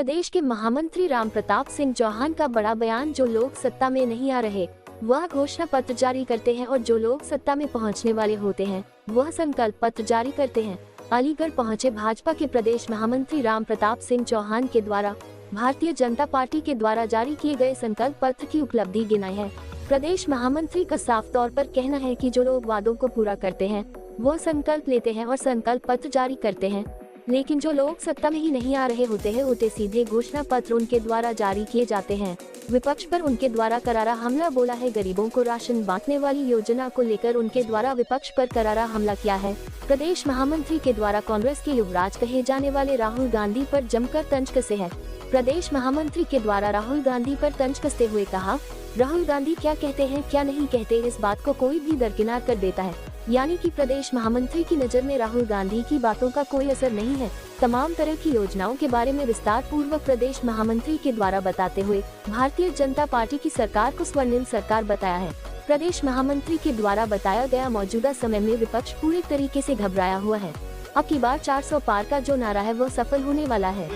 प्रदेश के महामंत्री रामप्रताप सिंह चौहान का बड़ा बयान। जो लोग सत्ता में नहीं आ रहे वह घोषणा पत्र जारी करते हैं और जो लोग सत्ता में पहुंचने वाले होते हैं वह संकल्प पत्र जारी करते हैं। अलीगढ़ पहुंचे भाजपा के प्रदेश महामंत्री रामप्रताप सिंह चौहान के द्वारा भारतीय जनता पार्टी के द्वारा जारी किए गए संकल्प पत्र की उपलब्धि गिनाई है। प्रदेश महामंत्री का साफ तौर पर कहना है कि जो लोग वादों को पूरा करते हैं वो संकल्प लेते हैं और संकल्प पत्र जारी करते हैं, लेकिन जो लोग सत्ता में ही नहीं आ रहे होते हैं उन्हें सीधे घोषणा पत्र उनके द्वारा जारी किए जाते हैं। विपक्ष पर उनके द्वारा करारा हमला बोला है। गरीबों को राशन बांटने वाली योजना को लेकर उनके द्वारा विपक्ष पर करारा हमला किया है। प्रदेश महामंत्री के द्वारा कांग्रेस के युवराज कहे जाने वाले राहुल गांधी पर जमकर तंज कसे है। प्रदेश महामंत्री के द्वारा राहुल गांधी पर तंज कसते हुए कहा, राहुल गांधी क्या कहते हैं क्या नहीं कहते इस बात को कोई भी दरकिनार कर देता है। यानी कि प्रदेश महामंत्री की नज़र में राहुल गांधी की बातों का कोई असर नहीं है। तमाम तरह की योजनाओं के बारे में विस्तार पूर्वक प्रदेश महामंत्री के द्वारा बताते हुए भारतीय जनता पार्टी की सरकार को स्वर्णिम सरकार बताया है। प्रदेश महामंत्री के द्वारा बताया गया मौजूदा समय में विपक्ष पूरे तरीके से घबराया हुआ है। अब की बार 400 पार का जो नारा है वो सफल होने वाला है।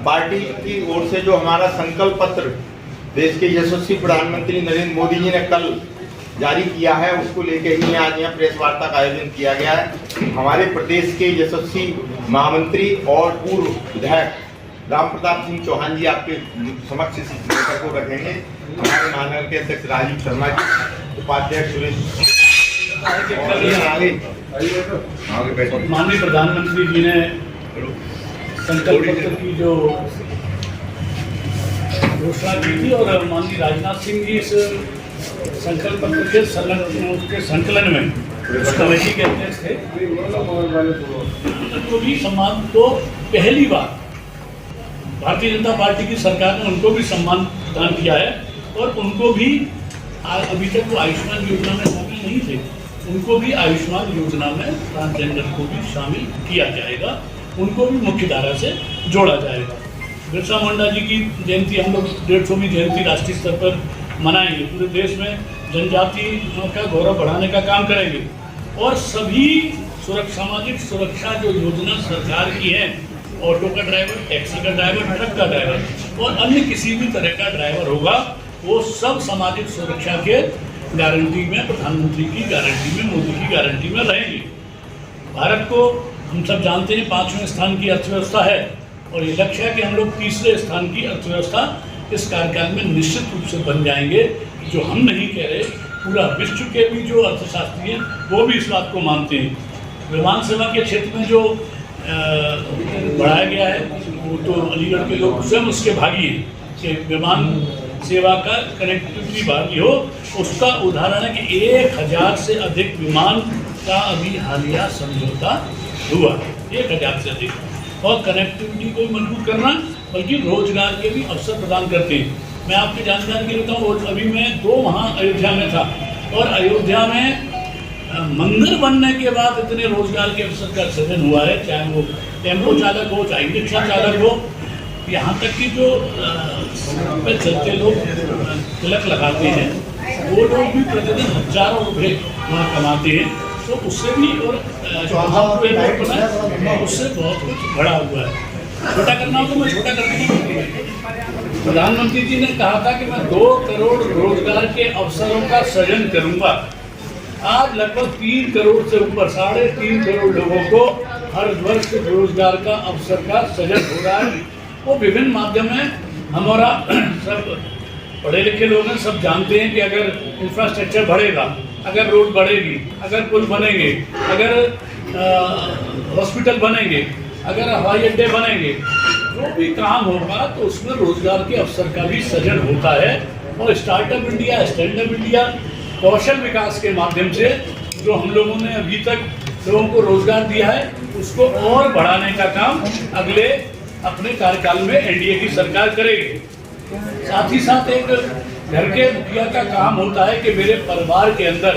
पार्टी की ओर से जो हमारा संकल्प पत्र देश के यशस्वी प्रधानमंत्री नरेंद्र मोदी जी ने कल जारी किया है उसको लेकर ही आज यहाँ प्रेस वार्ता का आयोजन किया गया है। हमारे प्रदेश के यशस्वी महामंत्री और पूर्व विधायक रामप्रताप सिंह चौहान जी आपके समक्ष इस लेटर को रखेंगे। हमारे महानगर के अध्यक्ष राजीव शर्मा जी, उपाध्यक्ष सुरेश, माननीय प्रधानमंत्री जी ने संकल्प पत्र की जो घोषणा की थी और माननीय राजनाथ सिंह जी इस संकल्प पत्र के संकलन में कमेटी के अध्यक्ष थे। तो भी सम्मान तो पहली बार भारतीय जनता पार्टी की सरकार ने उनको भी सम्मान प्रदान किया है और उनको भी अभी तक वो आयुष्मान योजना में शामिल नहीं थे, उनको भी आयुष्मान योजना में ट्रांसजेंडर को भी शामिल किया जाएगा, उनको भी मुख्य धारा से जोड़ा जाएगा। बिरसा मुंडा जी की जयंती हम लोग 150वीं जयंती राष्ट्रीय स्तर पर मनाएंगे। पूरे देश में जनजाति का गौरव बढ़ाने का काम करेंगे और सभी सामाजिक सुरक्षा जो योजना सरकार की है, ऑटो का ड्राइवर, टैक्सी का ड्राइवर, ट्रक का ड्राइवर और अन्य किसी भी तरह का ड्राइवर होगा, वो सब सामाजिक सुरक्षा के गारंटी में, प्रधानमंत्री की गारंटी में, मोदी की गारंटी में रहेंगे। भारत को हम सब जानते हैं 5वें स्थान की अर्थव्यवस्था है और ये लक्ष्य है कि हम लोग 3रे स्थान की अर्थव्यवस्था इस कार्यकाल में निश्चित रूप से बन जाएंगे। जो हम नहीं कह रहे, पूरा विश्व के भी जो अर्थशास्त्री हैं वो भी इस बात को मानते हैं। विमान सेवा के क्षेत्र में जो बढ़ाया गया है वो तो अलीगढ़ के लोग स्वयं उसके भागी हैं कि विमान सेवा का कनेक्टिविटी बहाली हो। उसका उदाहरण है कि 1000 से अधिक विमान का अभी हालिया समझौता हुआ, 1000 से अधिक, और कनेक्टिविटी को मजबूत करना बल्कि रोजगार के भी अवसर प्रदान करते हैं। मैं आपकी जानकारी के लिए बताऊँ, अभी मैं 2 वहाँ अयोध्या में था और अयोध्या में मंदिर बनने के बाद इतने रोजगार के अवसर का सृजन हुआ है, चाहे वो टेम्पो चालक हो, चाहे रिक्शा चालक हो, यहाँ तक कि जो पे चलते लोग तिलक लगाते हैं वो लोग भी प्रतिदिन हजारों रुपये वहाँ कमाते हैं। तो उससे भी और उससे बहुत कुछ बढ़ा हुआ है। छोटा करना हो तो मैं छोटा करना। प्रधानमंत्री जी ने कहा था कि मैं 2 करोड़ रोजगार के अवसरों का सृजन करूंगा। आज लगभग 3 करोड़ से ऊपर, 3.5 करोड़ लोगों को हर वर्ष रोजगार का अवसर का सृजन हो रहा है। वो विभिन्न माध्यम है। हमारा सब पढ़े लिखे लोग हैं, सब जानते हैं कि अगर इंफ्रास्ट्रक्चर बढ़ेगा, अगर रोड बढ़ेगी, अगर पुल बनेंगे, अगर हॉस्पिटल बनेंगे, अगर हवाई अड्डे बनेंगे, जो भी काम होगा तो उसमें रोजगार के अवसर का भी सृजन होता है। और startup India, stand up India, कौशल विकास के माध्यम से जो हम लोगों ने अभी तक लोगों को रोजगार दिया है उसको और बढ़ाने का काम अगले अपने कार्यकाल में एनडीए की सरकार करेगी। साथ ही साथ एक घर के मुखिया का काम होता है कि मेरे परिवार के अंदर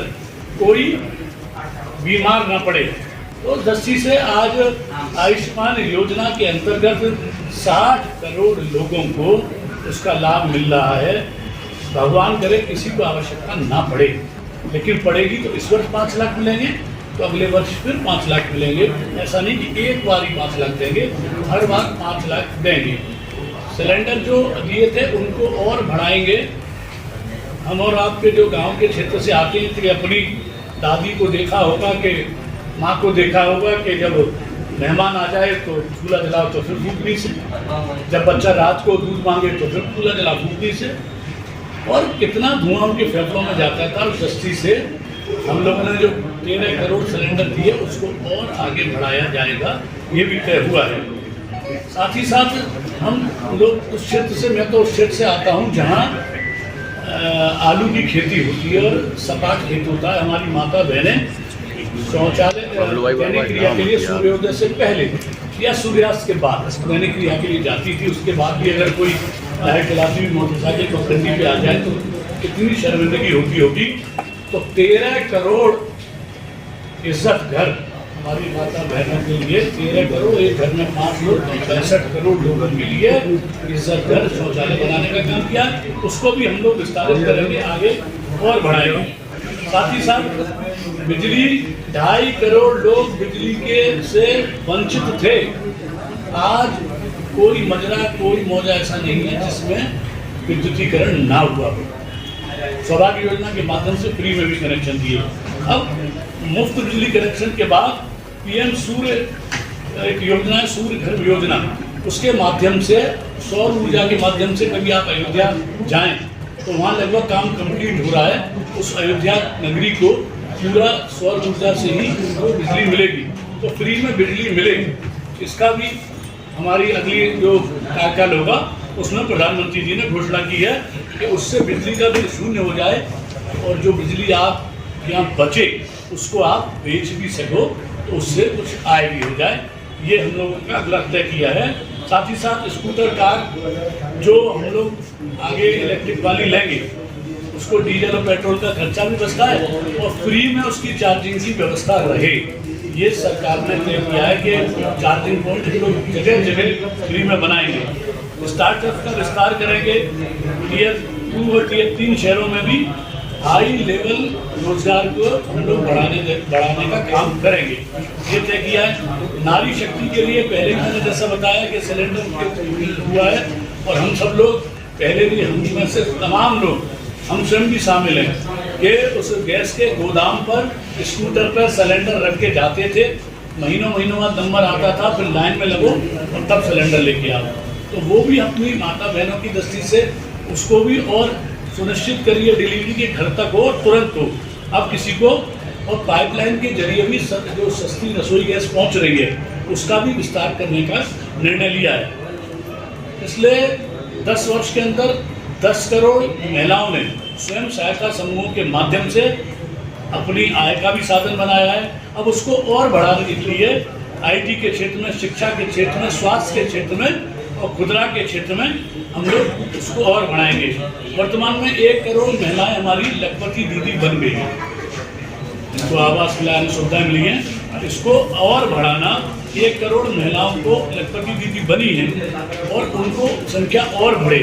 कोई बीमार ना पड़े। तो दस्ती से आज आयुष्मान योजना के अंतर्गत 60 करोड़ लोगों को उसका लाभ मिल रहा है। भगवान करे किसी को आवश्यकता ना पड़े, लेकिन पड़ेगी तो इस वर्ष 5 लाख मिलेंगे, तो अगले वर्ष फिर 5 लाख मिलेंगे। ऐसा नहीं कि एक बार ही 5 लाख देंगे, हर बार 5 लाख देंगे। सिलेंडर जो दिए थे उनको और बढ़ाएंगे। हम और आपके जो गांव के क्षेत्र से आते हैं कि अपनी दादी को देखा होगा, कि माँ को देखा होगा कि जब मेहमान आ जाए तो चूल्हा जलाओ तो फिर फूकनी से, जब बच्चा रात को दूध मांगे तो फिर चूल्हा जला फूकनी से, और कितना धुआं उनके फेफड़ों में जाता था। उस दृष्टि से हम लोगों ने जो 13 करोड़ सिलेंडर दिए उसको और आगे बढ़ाया जाएगा, ये भी तय हुआ है। साथ ही साथ हम लोग उस क्षेत्र से, मैं तो उस क्षेत्र से आता हूँ जहाँ आलू की खेती होती है और सपाट खेत होता है। हमारी माता बहनें शौचालय दैनिक क्रिया के लिए सूर्योदय से पहले या सूर्यास्त के बाद दैनिक क्रिया के लिए जाती थी। उसके बाद भी अगर कोई लाइट चलाती हुई मोटरसाइकिल पगडंडी पे आ जाए तो कितनी शर्मिंदगी होती होगी। तो 13 करोड़ इज्जत घर हमारी माता बहनों के लिए, 13 करोड़, एक घर में 5 लोग, 65 करोड़ लोगों के लिए इज्जत घर शौचालय बनाने का काम किया। उसको भी हम लोग विस्तारित करेंगे, आगे और बढ़ाएंगे। साथ ही साथ बिजली, 2.5 करोड़ लोग बिजली के से वंचित थे। आज कोई मजरा, कोई मौजा ऐसा नहीं है जिसमें विद्युतीकरण ना हुआ हो। सौभाग्य योजना के माध्यम से फ्री में भी कनेक्शन दिए। अब मुफ्त बिजली कनेक्शन के बाद पीएम सूर्य एक योजना है, सूर्य घर योजना, उसके माध्यम से सौर ऊर्जा के माध्यम से कभी आप अयोध्या जाएं तो वहाँ लगभग काम कंप्लीट हो रहा है। उस अयोध्या नगरी को पूरा सौर ऊर्जा से ही उनको बिजली मिलेगी, तो फ्री में बिजली मिलेगी। इसका भी हमारी अगली जो कार्यकाल होगा उसमें प्रधानमंत्री जी ने घोषणा की है कि उससे बिजली का बिल शून्य हो जाए और जो बिजली आप यहाँ बचे उसको आप बेच भी सको, तो उससे कुछ आय भी हो जाए। ये हम लोगों का अगला तय किया है। साथ ही साथ स्कूटर कार जो हम लोग आगे इलेक्ट्रिक वाली लेंगे उसको डीजल और पेट्रोल का खर्चा भी बचता है और फ्री में उसकी चार्जिंग की व्यवस्था रहे। ये सरकार ने तय किया है कि चार्जिंग पॉइंट जगह जगह फ्री में बनाएंगे। स्टार्टअप का विस्तार करेंगे। टियर 2 और टियर 3 शहरों में भी हाई लेवल रोजगार को हम लोग बढ़ाने का काम करेंगे। ये तय किया है। नारी शक्ति के लिए पहले मैंने जैसा बताया कि सिलेंडर हुआ है और हम सब लोग पहले भी, हम में से तमाम लोग, हम स्वयं भी शामिल हैं कि उस गैस के गोदाम पर स्कूटर पर सिलेंडर रख के जाते थे। महीनों बाद नंबर आता था, फिर लाइन में लगो और तब सिलेंडर लेके आओ। तो वो भी अपनी माता बहनों की दृष्टि से उसको भी और सुनिश्चित करिए डिलीवरी के घर तक हो और तुरंत हो। अब किसी को, और पाइपलाइन के जरिए भी जो सस्ती रसोई गैस पहुंच रही है उसका भी विस्तार करने का निर्णय लिया है। पिछले 10 वर्ष के अंदर 10 करोड़ महिलाओं ने स्वयं सहायता समूहों के माध्यम से अपनी आय का भी साधन बनाया है। अब उसको और बढ़ाने के लिए IT के क्षेत्र में, शिक्षा के क्षेत्र में, स्वास्थ्य के क्षेत्र में और खुदरा के क्षेत्र में हम लोग उसको और बढ़ाएंगे। वर्तमान में 1 करोड़ महिलाएं हमारी लखपति दीदी बन गई हैं, इनको आवास मिला, सुविधाएं मिली हैं। इसको और बढ़ाना, 1 करोड़ महिलाओं को लखपति दीदी बनी है और उनको संख्या और बढ़े,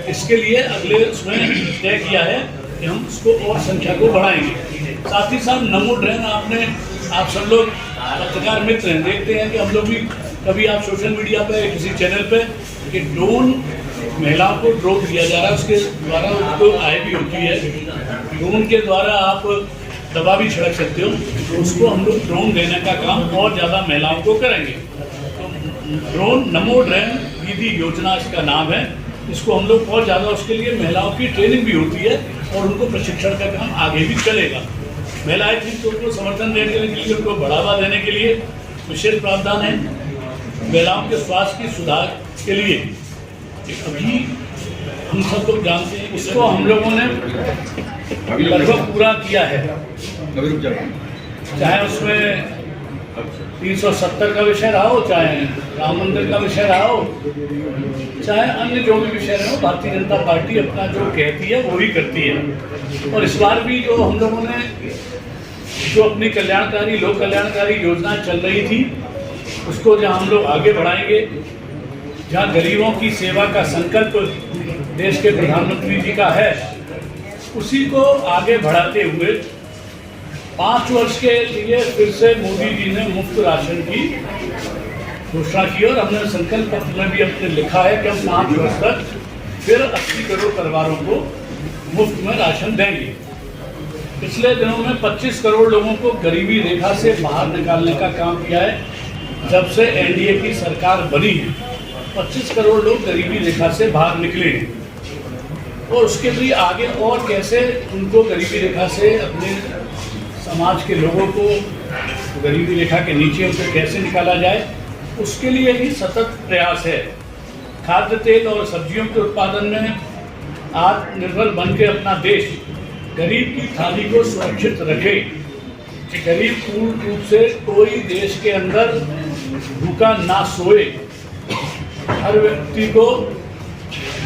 इसके लिए अगले उसमें तय किया है कि हम उसको और संख्या को बढ़ाएंगे। साथ ही साथ नमो ड्रेन, आप सब लोग पत्रकार मित्र हैं, देखते हैं कि हम लोग भी कभी आप सोशल मीडिया पे किसी चैनल पे कि ड्रोन, महिलाओं को ड्रोन दिया जा रहा है, उसके द्वारा उनको आय भी होती है। ड्रोन के द्वारा आप दवा भी छिड़क सकते हो, तो उसको हम लोग ड्रोन देने का काम और ज़्यादा महिलाओं को करेंगे। तो ड्रोन नमो ड्रेन दीदी योजना इसका नाम है। इसको हम लोग और ज़्यादा, उसके लिए महिलाओं की ट्रेनिंग भी होती है और उनको प्रशिक्षण का काम आगे भी चलेगा। महिलाएं थी तो उनको समर्थन देने के लिए, उनको बढ़ावा देने के लिए विशेष प्रावधान है। महिलाओं के स्वास्थ्य के सुधार के लिए अभी हम सब लोग जानते हैं, इसको हम लोगों ने लगभग पूरा किया है। चाहे उसमें 370 का विषय रहा हो, चाहे राम मंदिर का विषय रहा हो, चाहे अन्य जो भी विषय रहे हो, भारतीय जनता पार्टी अपना जो कहती है वो ही करती है। और इस बार भी जो हम लोगों ने जो अपनी कल्याणकारी, लोक कल्याणकारी योजनाएं चल रही थी उसको जहाँ हम लोग आगे बढ़ाएंगे, जहाँ गरीबों की सेवा का संकल्प देश के प्रधानमंत्री जी का है, उसी को आगे बढ़ाते हुए 5 वर्ष के लिए फिर से मोदी जी ने मुफ्त राशन की घोषणा की और हमने संकल्प पत्र में भी अपने लिखा है कि हम 5 वर्ष तक फिर 80 करोड़ परिवारों को मुफ्त में राशन देंगे। पिछले दिनों में 25 करोड़ लोगों को गरीबी रेखा से बाहर निकालने का काम किया है। जब से एनडीए की सरकार बनी है 25 करोड़ लोग गरीबी रेखा से बाहर निकले हैं और उसके लिए आगे और कैसे उनको गरीबी रेखा से अपने समाज के लोगों को गरीबी रेखा के नीचे उनको कैसे निकाला जाए, उसके लिए ही सतत प्रयास है। खाद्य तेल और सब्जियों के उत्पादन में आत्मनिर्भर बन के अपना देश गरीब की थाली को सुरक्षित रखे कि गरीब पूर्ण रूप से कोई देश के अंदर भूखा ना सोए, हर व्यक्ति को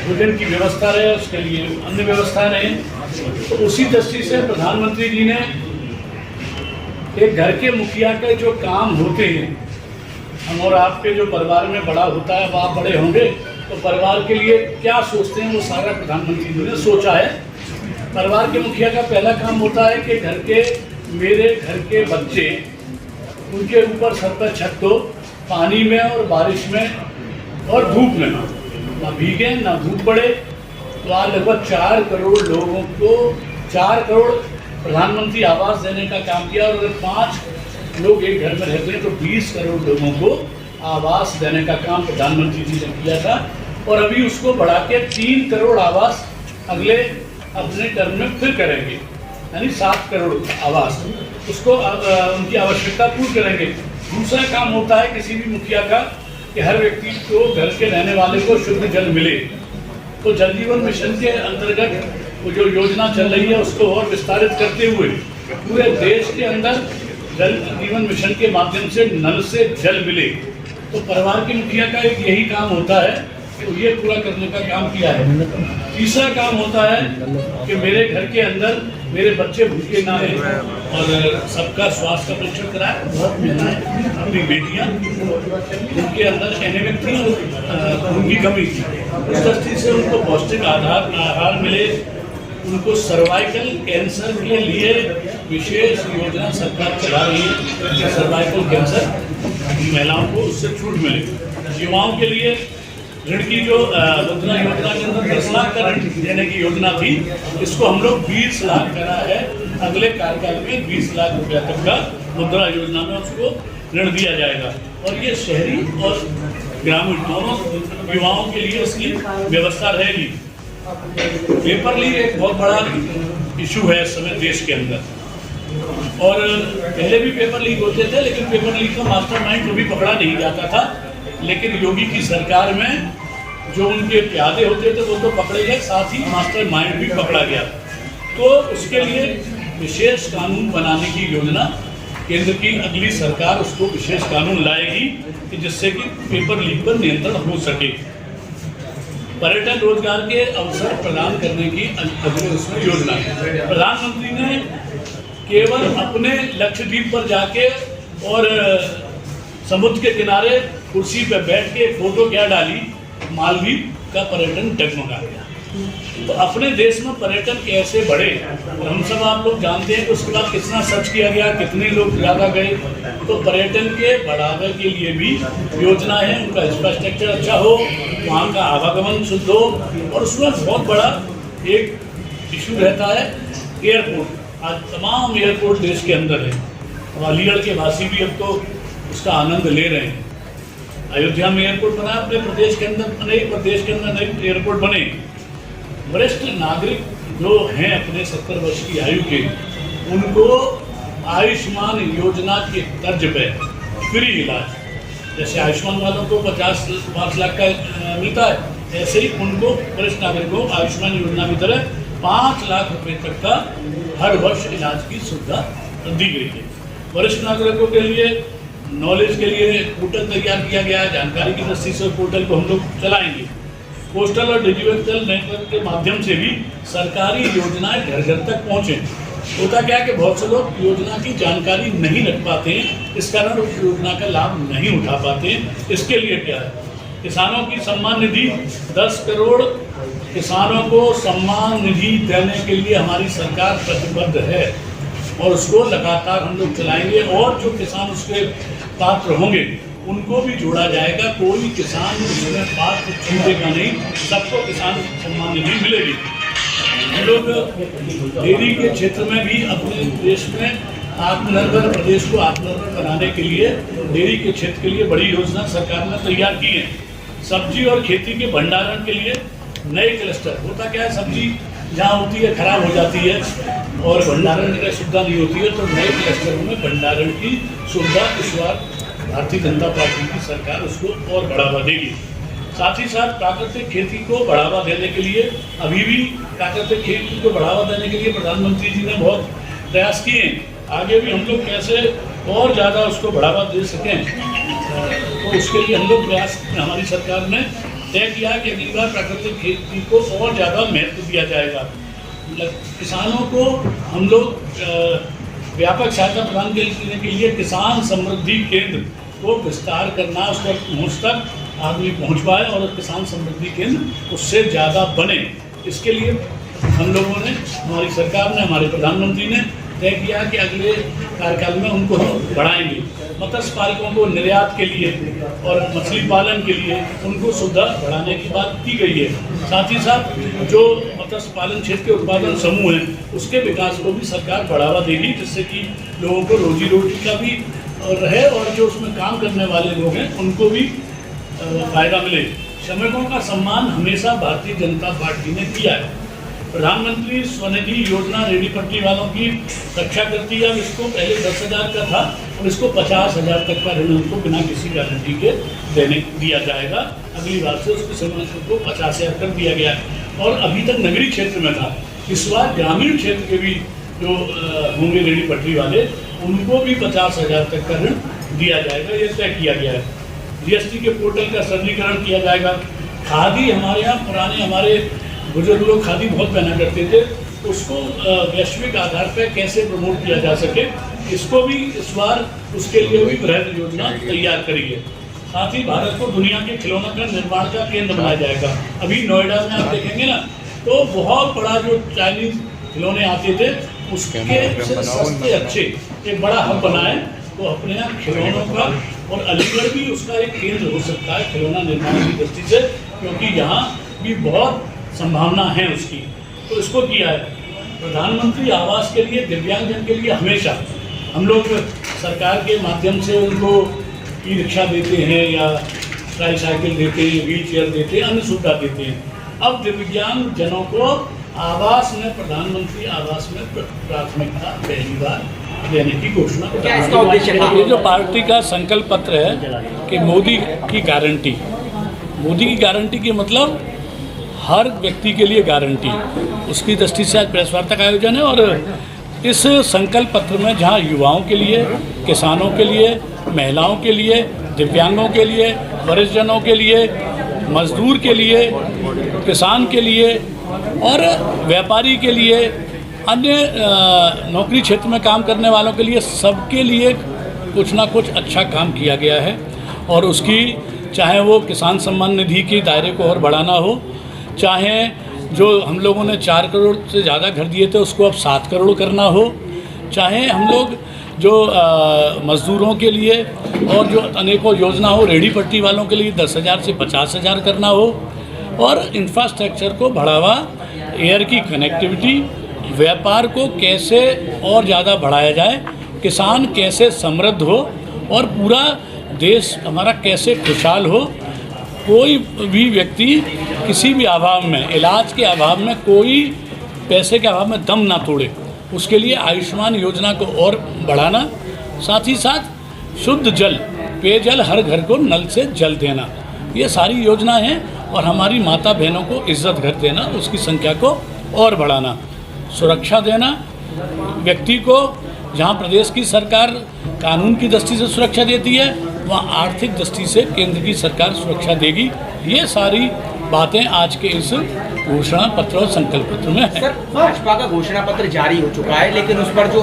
भोजन की व्यवस्था रहे, उसके लिए अन्य व्यवस्था रहे। तो उसी दृष्टि से प्रधानमंत्री जी ने एक घर के मुखिया के जो काम होते हैं, हम और आपके जो परिवार में बड़ा होता है, वो आप बड़े होंगे तो परिवार के लिए क्या सोचते हैं वो सारा प्रधानमंत्री जी ने सोचा है। परिवार के मुखिया का पहला काम होता है कि मेरे घर के बच्चे, उनके ऊपर सर पर छत हो, पानी में और बारिश में और धूप में ना भीगे ना धूप पड़े। तो आज लगभग 4 करोड़ लोगों को 4 करोड़ प्रधानमंत्री आवास देने का काम किया और अगर 5 लोग एक घर में रहते हैं तो 20 करोड़ लोगों को आवास देने का काम प्रधानमंत्री जी ने किया था और अभी उसको बढ़ा के 3 करोड़ आवास अगले अपने टर्म में फिर करेंगे, यानी 7 करोड़ आवास उसको उनकी आवश्यकता पूर्ण करेंगे। दूसरा काम होता है किसी भी मुखिया का कि हर व्यक्ति को घर के रहने वाले को शुद्ध जल मिले। तो जल जीवन मिशन के अंतर्गत वो जो योजना चल रही है उसको और विस्तारित करते हुए पूरे देश के अंदर जल जीवन मिशन के माध्यम से नल से जल मिले। तो परिवार के मुखिया का एक यही काम होता है कि ये पूरा करने का काम किया है। तीसरा काम होता है कि मेरे घर के अंदर मेरे बच्चे भूखे ना रहे और सबका स्वास्थ्य का परीक्षण कराए। बहुत महिलाएं, अपनी बेटियां, उनके अंदर एनीमिक थी, खून की कमी थी, उस दृष्टि से उनको पौष्टिक आहार मिले। उनको सर्वाइकल कैंसर के लिए विशेष योजना सरकार चला रही है, सर्वाइकल कैंसर महिलाओं को उससे छूट मिले। युवाओं के लिए ऋण की जो मुद्रा योजना के अंदर 10 लाख का ऋण देने की योजना थी, इसको हम लोग 20 लाख करा है। अगले कार्यकाल में 20 लाख रुपया तक का मुद्रा योजना में उसको ऋण दिया जाएगा और ये शहरी और ग्रामीण दोनों युवाओं के लिए इसकी व्यवस्था रहेगी। पेपर लीक एक बहुत बड़ा इशू है इस समय देश के अंदर और पहले भी पेपर लीक होते थे, लेकिन पेपर लीक का मास्टरमाइंड कभी पकड़ा नहीं जाता था। लेकिन योगी की सरकार में जो उनके प्यादे होते थे वो तो पकड़े गए, साथ ही मास्टरमाइंड भी पकड़ा गया। तो उसके लिए विशेष कानून बनाने की योजना केंद्र की अगली सरकार उसको विशेष कानून लाएगी कि जिससे कि पेपर लीक पर नियंत्रण हो सके। पर्यटन रोजगार के अवसर प्रदान करने की अगली उसमें योजना है। प्रधानमंत्री ने केवल अपने लक्षद्वीप पर जाके और समुद्र के किनारे कुर्सी पर बैठ के फोटो क्या डाली, मालदीव का पर्यटन डगमगा गया। तो अपने देश में पर्यटन कैसे बढ़े हम सब आप लोग जानते हैं कि उसके बाद कितना सर्च किया गया, कितने लोग ज़्यादा गए। तो पर्यटन के बढ़ावे के लिए भी योजना है, उनका इंफ्रास्ट्रक्चर अच्छा हो, वहाँ का आवागमन शुद्ध हो और उसमें बहुत बड़ा एक इशू रहता है एयरपोर्ट। आज तमाम एयरपोर्ट देश के अंदर है और अलीगढ़ के वासी भी अब तो उसका आनंद ले रहे हैं। अयोध्या में एयरपोर्ट बना, अपने प्रदेश के अंदर अनेक प्रदेश के अंदर नए एयरपोर्ट बने। वरिष्ठ नागरिक जो हैं अपने 70 वर्ष की आयु के, उनको आयुष्मान योजना के तर्ज पे फ्री इलाज, जैसे आयुष्मान वालों को 5 लाख का मिलता है, ऐसे ही उनको वरिष्ठ नागरिकों को आयुष्मान योजना की तरह 5 लाख रुपए तक का हर वर्ष इलाज की सुविधा दी गई है। वरिष्ठ नागरिकों के लिए नॉलेज के लिए पोर्टल तैयार किया गया है। जानकारी की दृष्टि से पोर्टल को हम लोग चलाएंगे। पोस्टल और डिजिटल नेटवर्क के माध्यम से भी सरकारी योजनाएं घर घर तक पहुँचे। होता क्या है कि बहुत से लोग योजना की जानकारी नहीं रख पाते हैं, इस कारण उस योजना का लाभ नहीं उठा पाते हैं। इसके लिए क्या है, किसानों की सम्मान निधि 10 करोड़ किसानों को सम्मान निधि देने के लिए हमारी सरकार प्रतिबद्ध है। और उसको लगातार हम लोग चलाएंगे और जो किसान उसके पात्र होंगे उनको भी जोड़ा जाएगा। कोई किसान उसमें पात्र छूटेगा नहीं, सबको किसान सम्मान निधि मिलेगी। हम लोग डेयरी के क्षेत्र में भी अपने देश में आत्मनिर्भर प्रदेश को आत्मनिर्भर बनाने के लिए डेयरी के क्षेत्र के लिए बड़ी योजना सरकार ने तैयार की है। सब्जी और खेती के भंडारण के लिए नए क्लस्टर, होता क्या है, सब्जी जहाँ होती है खराब हो जाती है और भंडारण की सुविधा नहीं होती है, तो नए क्लस्टरों में भंडारण की सुविधा इस बार भारतीय जनता पार्टी की सरकार उसको और बढ़ावा देगी। साथ ही साथ प्राकृतिक खेती को बढ़ावा देने के लिए अभी भी प्राकृतिक खेती को बढ़ावा देने के लिए प्रधानमंत्री जी ने बहुत प्रयास किए हैं। आगे भी हम लोग कैसे और ज़्यादा उसको बढ़ावा दे सकें, तो उसके लिए हम लोग प्रयास, हमारी सरकार ने तय किया कि अगली बार प्राकृतिक खेती को और ज़्यादा महत्व दिया जाएगा। किसानों को हम लोग व्यापक सहायता प्रदान करने के लिए किसान समृद्धि केंद्र को विस्तार करना, उस पर पहुँच तक आदमी पहुँच पाए और किसान समृद्धि केंद्र उससे ज़्यादा बने, इसके लिए हम लोगों ने, हमारी सरकार ने, हमारे प्रधानमंत्री ने तय किया कि अगले कार्यकाल में उनको बढ़ाएंगे। मत्स्य पालकों को निर्यात के लिए और मछली पालन के लिए उनको सुविधा बढ़ाने की बात की गई है। साथ ही साथ जो मत्स्य पालन क्षेत्र के उत्पादन समूह हैं उसके विकास को भी सरकार बढ़ावा देगी, जिससे कि लोगों को रोजी रोटी का भी रहे और जो उसमें काम करने वाले लोग हैं उनको भी फायदा मिले। श्रमिकों का सम्मान हमेशा भारतीय जनता पार्टी ने किया है। प्रधानमंत्री स्वनिधि योजना रेहड़ी पटरी वालों की रक्षा करती है। अब इसको पहले 10,000 का था और इसको 50,000 तक का ऋण उनको बिना किसी गारंटी के दिया जाएगा। अगली बार से उसकी समय को 50,000 कर दिया गया है और अभी तक नगरीय क्षेत्र में था। इस बार ग्रामीण क्षेत्र के भी जो होंगे रेहड़ी पटरी वाले उनको भी 50,000 तक का ऋण दिया जाएगा, ये तय किया गया है। जीएसटी के पोर्टल का सरलीकरण किया जाएगा। खादी, हमारे यहाँ पुराने हमारे बुजुर्ग लोग खादी बहुत पहना करते थे, उसको वैश्विक आधार पर कैसे प्रमोट किया जा सके, इसको भी इस बार उसके लिए भी बृहद योजना तैयार करी है। साथ ही भारत को दुनिया के खिलौनों का निर्माण का केंद्र बनाया जाएगा। अभी नोएडा में आप देखेंगे ना, तो बहुत बड़ा जो चाइनीज खिलौने आते थे उसके सस्ते अच्छे एक बड़ा हब बनाए, तो अपने यहाँ खिलौनों का, और अलीगढ़ भी उसका एक केंद्र हो सकता है खिलौना निर्माण की दृष्टि से, क्योंकि यहाँ भी बहुत संभावना है उसकी, तो इसको किया है। प्रधानमंत्री आवास के लिए दिव्यांगजन के लिए हमेशा हम लोग सरकार के माध्यम से उनको ई रिक्शा देते हैं या ट्राईसाइकिल देते हैं, व्हील चेयर देते हैं, अन्य सुविधा देते हैं। अब दिव्यांग जनों को आवास में, प्रधानमंत्री आवास में प्राथमिकता पहली बार देने की घोषणा। क्या इसका उद्देश्य था? ये जो पार्टी का संकल्प पत्र है कि मोदी की गारंटी, मोदी की गारंटी के मतलब हर व्यक्ति के लिए गारंटी, उसकी दृष्टि से आज प्रेस वार्ता का आयोजन है। और इस संकल्प पत्र में जहां युवाओं के लिए, किसानों के लिए, महिलाओं के लिए, दिव्यांगों के लिए, वरिष्ठजनों के लिए, मजदूर के लिए, किसान के लिए और व्यापारी के लिए, अन्य नौकरी क्षेत्र में काम करने वालों के लिए, सबके लिए कुछ ना कुछ अच्छा काम किया गया है। और उसकी, चाहे वो किसान सम्मान निधि के दायरे को और बढ़ाना हो, चाहे जो हम लोगों ने 4 करोड़ से ज़्यादा घर दिए थे उसको अब 7 करोड़ करना हो, चाहे हम लोग जो मज़दूरों के लिए और जो अनेकों योजना हो, रेहड़ी पट्टी वालों के लिए 10,000 से 50,000 करना हो, और इंफ्रास्ट्रक्चर को बढ़ावा, एयर की कनेक्टिविटी, व्यापार को कैसे और ज़्यादा बढ़ाया जाए, किसान कैसे समृद्ध हो और पूरा देश हमारा कैसे खुशहाल हो। कोई भी व्यक्ति किसी भी अभाव में, इलाज के अभाव में, कोई पैसे के अभाव में दम ना तोड़े, उसके लिए आयुष्मान योजना को और बढ़ाना। साथ ही साथ शुद्ध जल, पेयजल, हर घर को नल से जल देना, ये सारी योजना हैं। और हमारी माता बहनों को इज्जत घर देना, उसकी संख्या को और बढ़ाना, सुरक्षा देना व्यक्ति को। जहाँ प्रदेश की सरकार कानून की दृष्टि से सुरक्षा देती है, वहाँ आर्थिक दृष्टि से केंद्र की सरकार सुरक्षा देगी। ये सारी बातें आज के इस घोषणा पत्र और संकल्प पत्र में है। सर, भाजपा का घोषणा पत्र जारी हो चुका है, लेकिन उस पर जो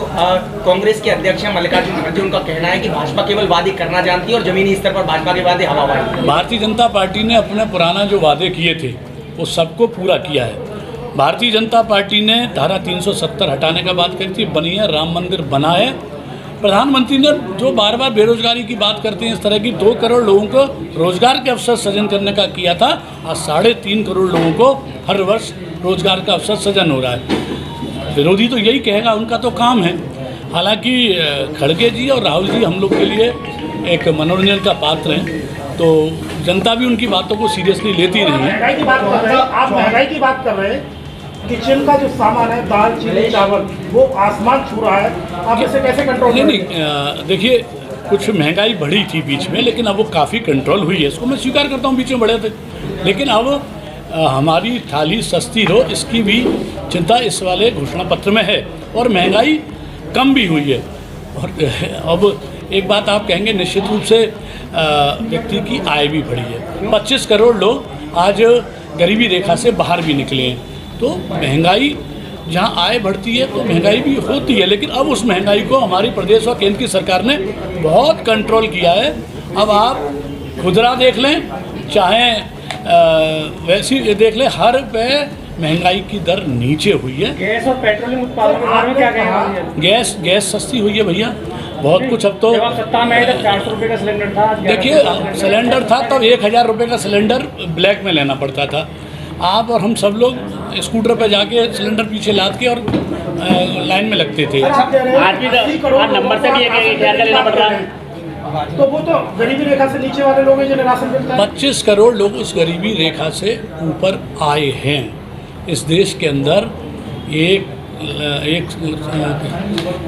कांग्रेस के अध्यक्ष हैं मल्लिकार्जुन खड़गे, उनका कहना है कि भाजपा केवल वादे करना जानती है और जमीनी स्तर पर भाजपा के वादे हवाबाजी। भारतीय जनता पार्टी ने अपने पुराना जो वादे किए थे वो सबको पूरा किया है। भारतीय जनता पार्टी ने धारा 370 हटाने का बात करी थी, बनी है, राम मंदिर बना है। प्रधानमंत्री ने जो बार बार बेरोजगारी की बात करते हैं, इस तरह की 2 करोड़ लोगों को रोजगार के अवसर सृजन करने का किया था। आज 3.5 करोड़ लोगों को हर वर्ष रोजगार का अवसर सृजन हो रहा है। विरोधी तो यही कहेगा, उनका तो काम है। हालांकि खड़गे जी और राहुल जी हम लोग के लिए एक मनोरंजन का पात्र हैं, तो जनता भी उनकी बातों को सीरियसली लेती नहीं है। महंगाई की बात कर रहे हैं आप, महंगाई की बात कर रहे हैं। किचन का जो सामान है, दाल, चीनी, चावल, वो आसमान छू रहा है। आप इसे कैसे कंट्रोल करेंगे? नहीं, देखिए, कुछ महंगाई बढ़ी थी बीच में, लेकिन अब वो काफ़ी कंट्रोल हुई है। इसको मैं स्वीकार करता हूँ, बीच में बढ़े थे, लेकिन अब हमारी थाली सस्ती हो, इसकी भी चिंता इस वाले घोषणा पत्र में है, और महंगाई कम भी हुई है। और अब एक बात आप कहेंगे, निश्चित रूप से व्यक्ति की आय भी बढ़ी है। 25 करोड़ लोग आज गरीबी रेखा से बाहर भी निकले हैं। तो महंगाई, जहाँ आय बढ़ती है तो महंगाई भी होती है, लेकिन अब उस महंगाई को हमारी प्रदेश और केंद्र की सरकार ने बहुत कंट्रोल किया है। अब आप खुदरा देख लें, चाहे वैसी देख लें, हर पे महंगाई की दर नीचे हुई है। गैस और पेट्रोलियम उत्पादों के बारे में क्या कहेंगे? गैस सस्ती हुई है भैया, बहुत कुछ। अब तो जब आप सत्ता में आए तब 400 रुपये का सिलेंडर था। देखिए, सिलेंडर था तब 1000 रुपये का सिलेंडर ब्लैक में लेना पड़ता था। आप और हम सब लोग स्कूटर पर जाके सिलेंडर पीछे लाद के और लाइन में लगते थे। आज भी नंबर से भी 1000 का लेना पड़ रहा है, तो वो तो गरीबी रेखा से नीचे वाले लोग हैं जिन्हें राशन मिलता है। 25 करोड़ लोग उस गरीबी रेखा से ऊपर आए हैं। इस देश के अंदर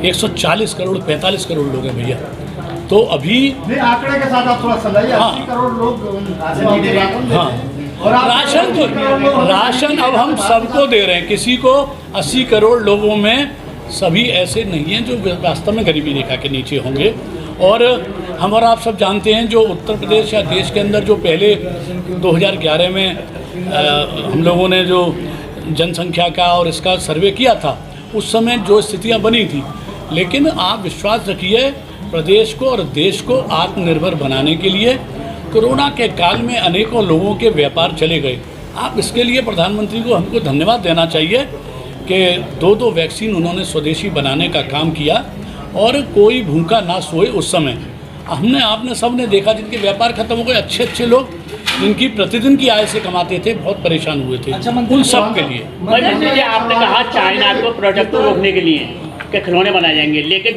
140 करोड़ 45 करोड़ लोग हैं भैया। तो अभी आंकड़े के साथ आप थोड़ा समझाइए। 80 करोड़ लोग हाँ, राशन अब हम सबको दे रहे हैं। किसी को 80 करोड़ लोगों में सभी ऐसे नहीं हैं जो वास्तव में गरीबी रेखा के नीचे होंगे। और हम और आप सब जानते हैं, जो उत्तर प्रदेश या देश के अंदर जो पहले 2011 में हम लोगों ने जो जनसंख्या का और इसका सर्वे किया था, उस समय जो स्थितियां बनी थी, लेकिन आप विश्वास रखिए, प्रदेश को और देश को आत्मनिर्भर बनाने के लिए कोरोना के काल में अनेकों लोगों के व्यापार चले गए। आप इसके लिए प्रधानमंत्री को हमको धन्यवाद देना चाहिए कि 2 वैक्सीन उन्होंने स्वदेशी बनाने का काम किया, और कोई भूखा ना सोए। उस समय हमने आपने सब ने देखा, जिनके व्यापार खत्म हो गए, अच्छे लोग जिनकी प्रतिदिन की आय से कमाते थे, बहुत परेशान हुए थे। उन सब के लिए मंत्री जी, आपने कहा चाइना को प्रोडक्ट को रोकने के लिए के खिलौने बनाए जाएंगे, लेकिन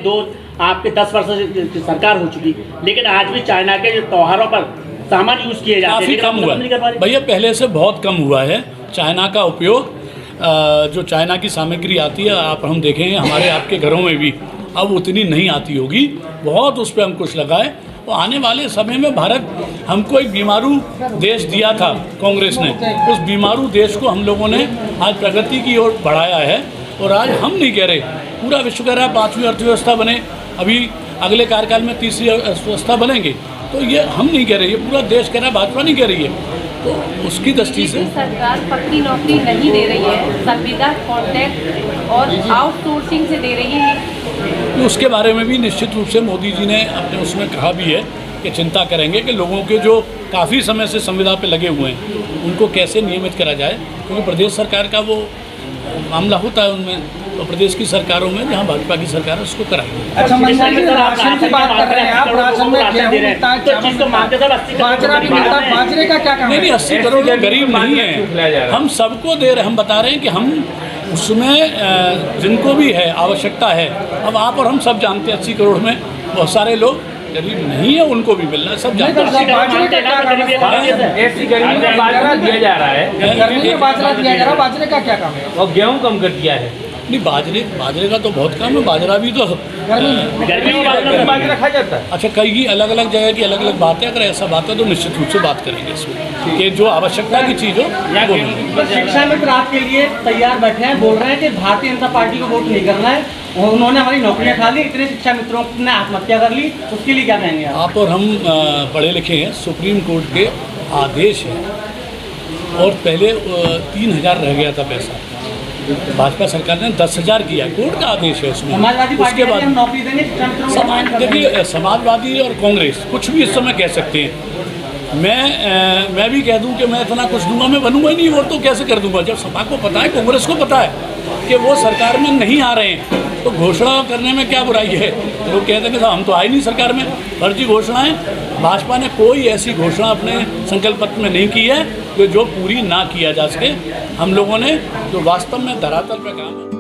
आपके 10 वर्ष से सरकार हो चुकी, लेकिन आज भी चाइना के जो त्योहारों पर सामान यूज़ किए जाते हैं, काफ़ी कम हुआ है भैया, पहले से बहुत कम हुआ है चाइना का उपयोग। जो चाइना की सामग्री आती है, आप हम देखेंगे हमारे आपके घरों में भी अब उतनी नहीं आती होगी। बहुत उस पर हम कुछ लगाए, तो आने वाले समय में भारत हमको एक बीमारू देश दिया था कांग्रेस ने, उस बीमारू देश को हम लोगों ने आज प्रगति की ओर बढ़ाया है। और आज हम नहीं कह रहे, पूरा विश्व कह रहा है 5वीं अर्थव्यवस्था बने, अभी अगले कार्यकाल में 3री अर्थव्यवस्था बनेंगे, तो ये हम नहीं कह रहे, ये पूरा देश कह रहा है, भाजपा नहीं कह रही है। तो उसकी दृष्टि से सरकार पक्की नौकरी नहीं दे रही है, संविदा, कॉन्ट्रैक्ट और आउटसोर्सिंग से दे रही है। तो उसके बारे में भी निश्चित रूप से मोदी जी ने अपने उसमें कहा भी है कि चिंता करेंगे कि लोगों के जो काफ़ी समय से संविदा पे लगे हुए हैं, उनको कैसे नियमित करा जाए, क्योंकि प्रदेश सरकार का वो मामला होता है उनमें, तो प्रदेश की सरकारों में जहाँ भाजपा की सरकार है उसको कराएंगे। अच्छा, राशन की बात कर रहे हैं आप, राशन में गेहूं मिलता है, बाजरा भी मिलता है, बाजरे का क्या काम है? नहीं, 80 करोड़ लोग गरीब नहीं है, हम सबको दे रहे, हम बता रहे हैं कि हम उसमें जिनको भी है आवश्यकता है, अब आप और हम सब जानते हैं 80 करोड़ में बहुत सारे लोग गरीब नहीं है, उनको भी मिलना है, सब जानते हैं। बाजरे का क्या काम है? ऐसी गर्मी में बाजरा दिया जा रहा है, गर्मी में बाजरा दिया जा रहा है, बाजरे का क्या काम है? और गेहूं कम कर दिया है। नहीं, बाजरे का तो बहुत कम है, बाजरा भी तो गर्मी में बाजरा खा जाता है। अच्छा, कई अलग अलग जगह की अलग अलग बात है, अगर ऐसा बात है तो निश्चित रूप से बात करेंगे इसमें कि जो आवश्यकता की चीज़ हो वो मिले। शिक्षा मित्र आपके लिए तैयार बैठे हैं, बोल रहे हैं कि भारतीय जनता पार्टी को वोट नहीं करना है, उन्होंने हमारी नौकरियां खा ली, इतने शिक्षा मित्रों ने आत्महत्या कर ली, उसके लिए क्या कहेंगे आप और हम पढ़े लिखे हैं, सुप्रीम कोर्ट के आदेश हैं, और पहले 3000 रह गया था पैसा, भाजपा सरकार ने 10,000 किया, कोर्ट का आदेश है उसमें। समाजवादी पार्टी उसके बाद नौकरी देंगे, देखिए, समाजवादी और कांग्रेस कुछ भी इस समय कह सकते हैं, मैं भी कह दूं कि मैं इतना कुछ दूंगा, मैं बनूंगा ही नहीं, वो तो कैसे कर दूंगा जब सपा को पता है, कांग्रेस को पता है कि वो सरकार में नहीं आ रहे हैं, तो घोषणा करने में क्या बुराई है। लोग कहते हैं कि हम तो आए नहीं सरकार में, फर्जी घोषणाएं। भाजपा ने कोई ऐसी घोषणा अपने संकल्प पत्र में नहीं की है जो पूरी ना किया जा सके। हम लोगों ने जो वास्तव में धरातल पर काम